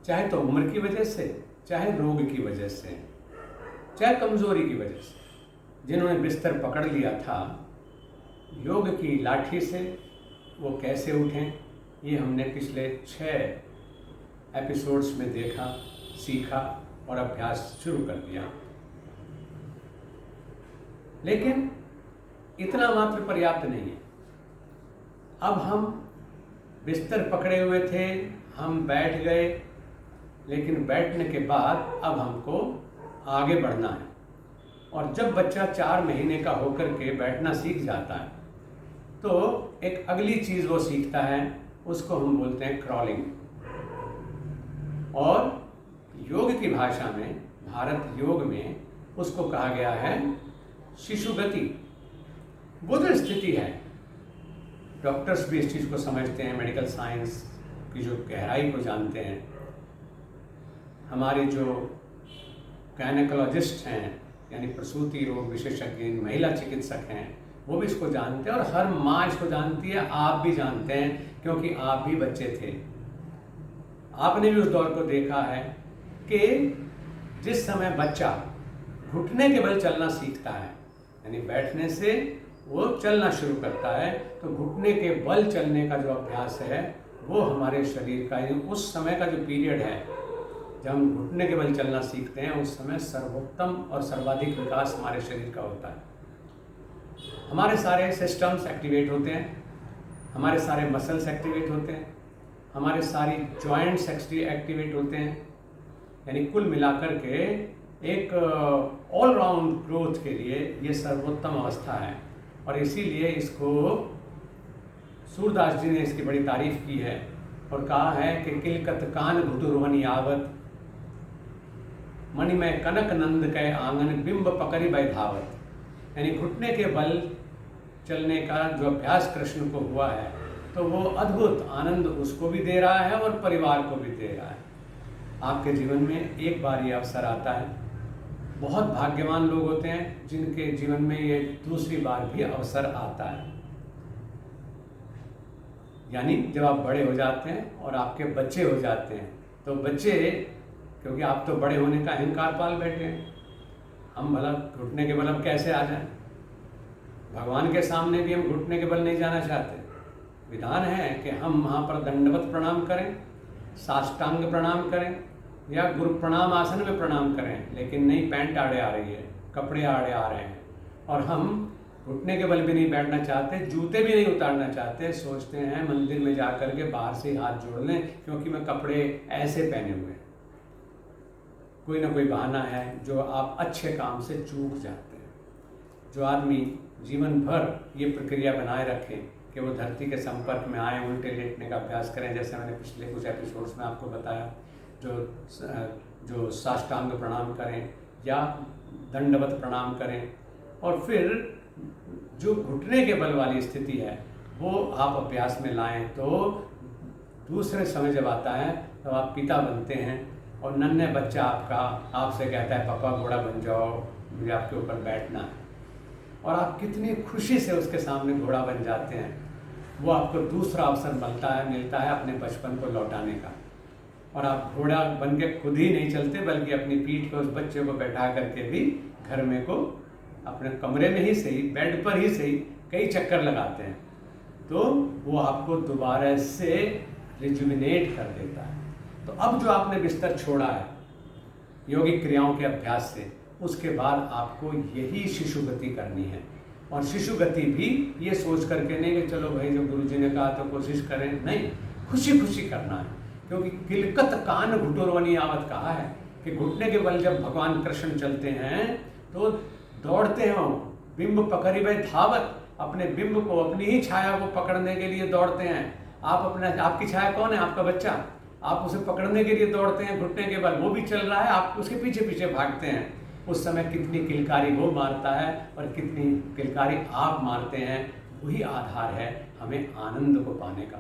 चाहे तो उम्र की वजह से, चाहे रोग की वजह से, चाहे कमजोरी की वजह से, जिन्होंने बिस्तर पकड़ लिया था, योग की लाठी से वो कैसे उठें, ये हमने पिछले 6 एपिसोड्स में देखा, सीखा और अभ्यास शुरू कर दिया। लेकिन इतना मात्र पर्याप्त नहीं है। अब हम बिस्तर पकड़े हुए थे, हम बैठ गए, लेकिन बैठने के बाद अब हमको आगे बढ़ना है। और जब बच्चा 4 महीने का होकर के बैठना सीख जाता है तो एक अगली चीज वो सीखता है, उसको हम बोलते हैं क्रॉलिंग। और योग की भाषा में, भारत योग में उसको कहा गया है शिशु गति। वो जो स्थिति है, डॉक्टर्स भी इस चीज को समझते हैं, मेडिकल साइंस की जो गहराई को जानते हैं। हमारे जो गायनेकोलॉजिस्ट हैं, यानी प्रसूति रोग विशेषज्ञ, महिला चिकित्सक हैं, वो भी इसको जानते हैं और हर माँ इसको जानती है। आप भी जानते हैं क्योंकि आप भी बच्चे थे। आपने भी उस दौर को देखा है कि जिस समय बच्चा घुटने के बल चलना सीखता है, यानी बैठने से वो चलना शुरू करता है, तो घुटने के बल चलने का जो अभ्यास है वो हमारे शरीर का, यानी उस समय का जो पीरियड है जब हम घुटने के बल चलना सीखते हैं, उस समय सर्वोत्तम और सर्वाधिक विकास हमारे शरीर का होता है। हमारे सारे सिस्टम्स एक्टिवेट होते हैं, हमारे सारे मसल्स एक्टिवेट होते हैं, हमारे सारी जॉइंट्स एक्टिवेट होते हैं, यानी कुल मिलाकर के एक ऑलराउंड ग्रोथ के लिए ये सर्वोत्तम अवस्था है। और इसीलिए इसको सूरदास जी ने इसकी बड़ी तारीफ की है और कहा है कि किलकत कान घुटुरवन यावत, मणिमय कनक नंद के आंगन बिंब पकड़ी बै धावत। यानी घुटने के बल चलने का जो अभ्यास कृष्ण को हुआ है, तो वो अद्भुत आनंद उसको भी दे रहा है और परिवार को भी दे रहा है। आपके जीवन में एक बार ये अवसर आता है। बहुत भाग्यवान लोग होते हैं जिनके जीवन में ये दूसरी बार भी अवसर आता है। यानी जब आप बड़े हो जाते हैं और आपके बच्चे हो जाते हैं, तो बच्चे, क्योंकि आप तो बड़े होने का अहंकार पाल बैठे हैं, हम भला घुटने के बल अब कैसे आ जाएं? भगवान के सामने भी हम घुटने के बल नहीं जाना चाहते। विधान है कि हम वहाँ पर दंडवत प्रणाम करें, साष्टांग प्रणाम करें या गुरु प्रणाम आसन में प्रणाम करें, लेकिन नहीं, पैंट आड़े आ रही है, कपड़े आड़े आ रहे हैं और हम घुटने के बल भी नहीं बैठना चाहते, जूते भी नहीं उतारना चाहते। सोचते हैं मंदिर में जाकर के बाहर से हाथ जोड़ लें क्योंकि मैं कपड़े ऐसे पहने हुए हैं। कोई ना कोई बहाना है जो आप अच्छे काम से चूक जाते हैं। जो आदमी जीवन भर ये प्रक्रिया बनाए रखें कि वो धरती के संपर्क में आए, उल्टे लेटने का अभ्यास करें, जैसे मैंने पिछले कुछ एपिसोड्स में आपको बताया, जो साष्टांग प्रणाम करें या दंडवत प्रणाम करें, और फिर जो घुटने के बल वाली स्थिति है वो आप अभ्यास में लाएं, तो दूसरे समय जब आता है तब आप पिता बनते हैं और नन्हे बच्चा आपसे कहता है पापा घोड़ा बन जाओ, मुझे आपके ऊपर बैठना है, और आप कितनी खुशी से उसके सामने घोड़ा बन जाते हैं। वो आपको दूसरा अवसर मिलता है अपने बचपन को लौटाने का, और आप घोड़ा बन के खुद ही नहीं चलते बल्कि अपनी पीठ पर उस बच्चे को बैठा करके भी घर में को अपने कमरे में ही सही, बेड पर ही सही कई चक्कर लगाते हैं, तो वो आपको दोबारा से रिजुविनेट कर देता है। तो अब जो आपने बिस्तर छोड़ा है योगिक क्रियाओं के अभ्यास से, उसके बाद आपको यही शिशु गति करनी है। और शिशु गति भी ये सोच करके नहीं कि चलो भाई जो गुरुजी ने कहा तो कोशिश करें, नहीं, खुशी खुशी करना है। क्योंकि किलकत कान घुटुरवनी आवत कहा है कि घुटने के बल जब भगवान कृष्ण चलते हैं तो दौड़ते हैं, बिंब पकड़ी बै धावत, अपने बिंब को, अपनी ही छाया को पकड़ने के लिए दौड़ते हैं। आपकी छाया कौन है? आपका बच्चा। आप उसे पकड़ने के लिए दौड़ते हैं घुटने के बल, वो भी चल रहा है, आप उसके पीछे पीछे भागते हैं। उस समय कितनी किलकारी वो मारता है और कितनी किलकारी आप मारते हैं, वही आधार है हमें आनंद को पाने का।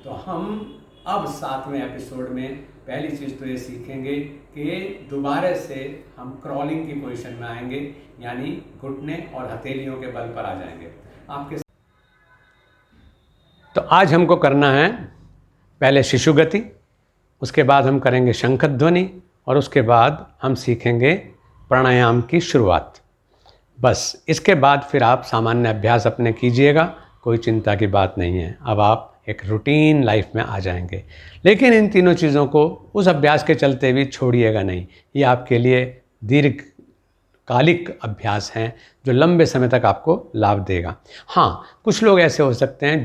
तो हम अब 7वें एपिसोड में पहली चीज़ तो ये सीखेंगे कि दोबारा से हम क्रॉलिंग की पोजीशन में आएंगे, यानी घुटने और हथेलियों के बल पर आ जाएंगे आपके। तो आज हमको करना है पहले शिशु गति, उसके बाद हम करेंगे शंख ध्वनि और उसके बाद हम सीखेंगे प्राणायाम की शुरुआत। बस इसके बाद फिर आप सामान्य अभ्यास अपने कीजिएगा, कोई चिंता की बात नहीं है। अब आप एक रूटीन लाइफ में आ जाएंगे। लेकिन इन तीनों चीज़ों को उस अभ्यास के चलते भी छोड़िएगा नहीं। ये आपके लिए दीर्घकालिक अभ्यास हैं जो लंबे समय तक आपको लाभ देगा। हाँ, कुछ लोग ऐसे हो सकते हैं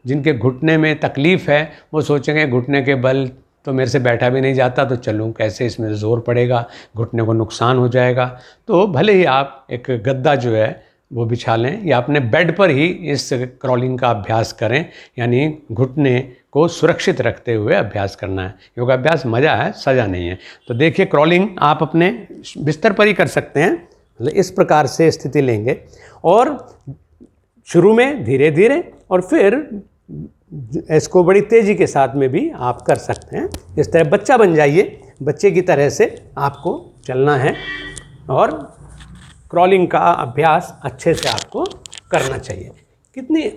जिनके घुटने में तकलीफ़ है, वो सोचेंगे घुटने के बल तो मेरे से बैठा भी नहीं जाता, तो चलूँ कैसे, इसमें ज़ोर पड़ेगा, घुटने को नुकसान हो जाएगा। तो भले ही आप एक गद्दा जो है वो बिछा लें या अपने बेड पर ही इस क्रॉलिंग का अभ्यास करें, यानी घुटने को सुरक्षित रखते हुए अभ्यास करना है। योगाभ्यास मज़ा है, सज़ा नहीं है। तो देखिए, क्रॉलिंग आप अपने बिस्तर पर ही कर सकते हैं। मतलब इस प्रकार से स्थिति लेंगे और शुरू में धीरे धीरे और फिर इसको बड़ी तेज़ी के साथ में भी आप कर सकते हैं। इस तरह बच्चा बन जाइए, बच्चे की तरह से आपको चलना है और क्रॉलिंग का अभ्यास अच्छे से आपको करना चाहिए। कितनी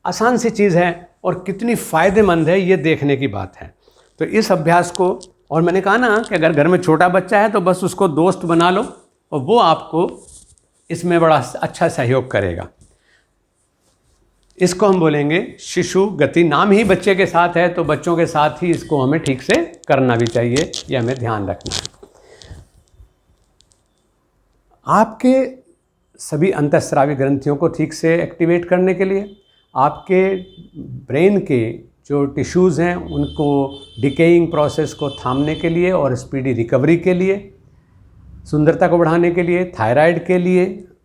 आसान सी चीज़ है और कितनी फ़ायदेमंद है, ये देखने की बात है। तो इस अभ्यास को, और मैंने कहा ना कि अगर घर में छोटा बच्चा है तो बस उसको दोस्त बना लो और वो आपको इसमें बड़ा अच्छा सहयोग करेगा। इसको हम बोलेंगे शिशु गति। नाम ही बच्चे के साथ है तो बच्चों के साथ ही इसको हमें ठीक से करना भी चाहिए, ये हमें ध्यान रखना है। आपके सभी अंतःस्रावी ग्रंथियों को ठीक से एक्टिवेट करने के लिए, आपके ब्रेन के जो टिश्यूज़ हैं उनको डिकेइंग प्रोसेस को थामने के लिए और स्पीडी रिकवरी के लिए, सुंदरता को बढ़ाने के लिए, थायराइड के लिए,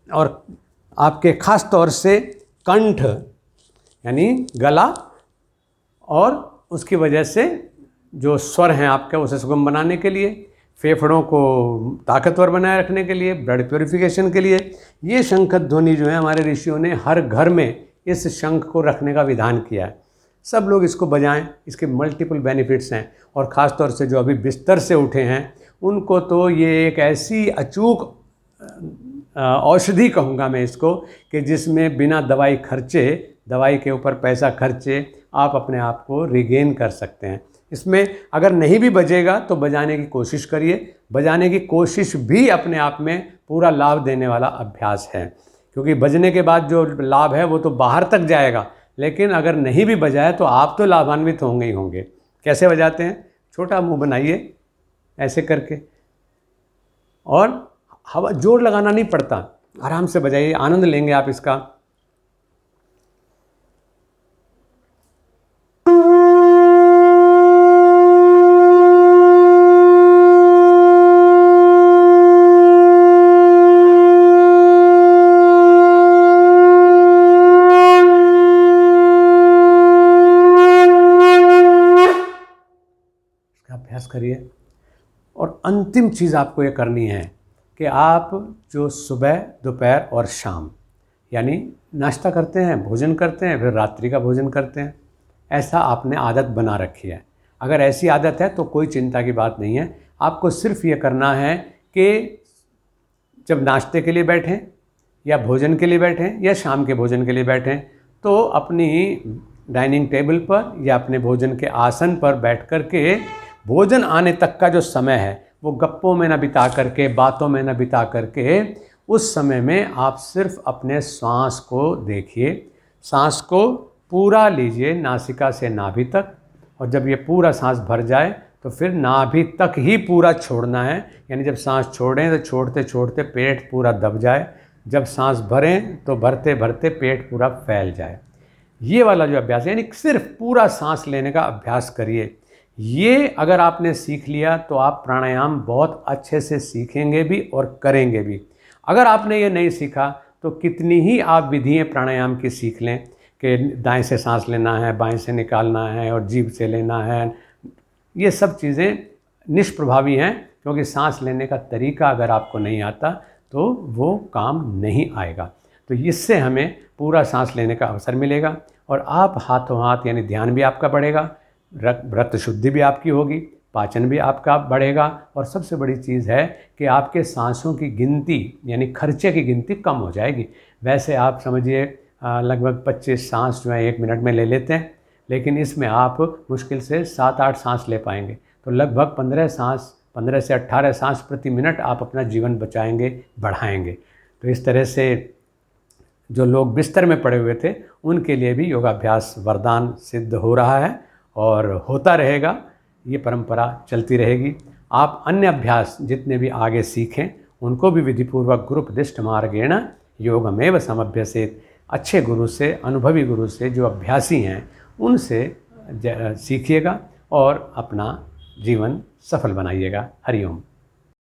और आपके ख़ास तौर से कंठ यानी गला और उसकी वजह से जो स्वर हैं आपके उसे सुगम बनाने के लिए, फेफड़ों को ताकतवर बनाए रखने के लिए, ब्लड प्योरिफिकेशन के लिए, ये शंख ध्वनि जो है हमारे ऋषियों ने हर घर में इस शंख को रखने का विधान किया है। सब लोग इसको बजाएं, इसके मल्टीपल बेनिफिट्स हैं। और ख़ास तौर से जो अभी बिस्तर से उठे हैं उनको तो ये एक ऐसी अचूक औषधि कहूँगा मैं इसको, कि जिसमें बिना दवाई खर्चे, दवाई के ऊपर पैसा खर्चे, आप अपने आप को रिगेन कर सकते हैं। इसमें अगर नहीं भी बजेगा तो बजाने की कोशिश करिए। बजाने की कोशिश भी अपने आप में पूरा लाभ देने वाला अभ्यास है, क्योंकि बजने के बाद जो लाभ है वो तो बाहर तक जाएगा, लेकिन अगर नहीं भी बजाए तो आप तो लाभान्वित होंगे ही होंगे। कैसे बजाते हैं? छोटा मुंह बनाइए ऐसे करके, और हवा जोर लगाना नहीं पड़ता, आराम से बजाइए, आनंद लेंगे आप इसका। अभ्यास करिए। और अंतिम चीज़ आपको ये करनी है कि आप जो सुबह, दोपहर और शाम यानी नाश्ता करते हैं, भोजन करते हैं, फिर रात्रि का भोजन करते हैं, ऐसा आपने आदत बना रखी है। अगर ऐसी आदत है तो कोई चिंता की बात नहीं है। आपको सिर्फ ये करना है कि जब नाश्ते के लिए बैठें या भोजन के लिए बैठें या शाम के भोजन के लिए बैठें तो अपनी डाइनिंग टेबल पर या अपने भोजन के आसन पर बैठ कर के भोजन आने तक का जो समय है वो गप्पों में न बिता करके, बातों में न बिता करके, उस समय में आप सिर्फ अपने सांस को देखिए। सांस को पूरा लीजिए नासिका से नाभि तक, और जब ये पूरा सांस भर जाए तो फिर नाभि तक ही पूरा छोड़ना है। यानी जब सांस छोड़ें तो छोड़ते छोड़ते पेट पूरा दब जाए, जब सांस भरें तो भरते भरते पेट पूरा फैल जाए। ये वाला जो अभ्यास है, यानी सिर्फ पूरा सांस लेने का अभ्यास करिए। ये अगर आपने सीख लिया तो आप प्राणायाम बहुत अच्छे से सीखेंगे भी और करेंगे भी। अगर आपने ये नहीं सीखा तो कितनी ही आप विधियाँ प्राणायाम की सीख लें कि दाएं से सांस लेना है, बाएं से निकालना है और जीभ से लेना है, ये सब चीज़ें निष्प्रभावी हैं, क्योंकि सांस लेने का तरीका अगर आपको नहीं आता तो वो काम नहीं आएगा। तो इससे हमें पूरा सांस लेने का अवसर मिलेगा और आप हाथों हाथ, यानी ध्यान भी आपका बढ़ेगा, रक्त शुद्धि भी आपकी होगी, पाचन भी आपका बढ़ेगा, और सबसे बड़ी चीज़ है कि आपके सांसों की गिनती यानी खर्चे की गिनती कम हो जाएगी। वैसे आप समझिए लगभग 25 सांस जो है 1 मिनट में ले लेते हैं, लेकिन इसमें आप मुश्किल से 7-8 सांस ले पाएंगे। तो लगभग 15 से 18 सांस प्रति मिनट आप अपना जीवन बचाएंगे, बढ़ाएंगे। तो इस तरह से जो लोग बिस्तर में पड़े हुए थे उनके लिए भी योगाभ्यास वरदान सिद्ध हो रहा है और होता रहेगा। ये परंपरा चलती रहेगी। आप अन्य अभ्यास जितने भी आगे सीखें उनको भी विधिपूर्वक गुरुपदिष्ट मार्गेण योगमेव समभ्यसेत, अच्छे गुरु से, अनुभवी गुरु से, जो अभ्यासी हैं उनसे सीखिएगा और अपना जीवन सफल बनाइएगा। हरि ओम।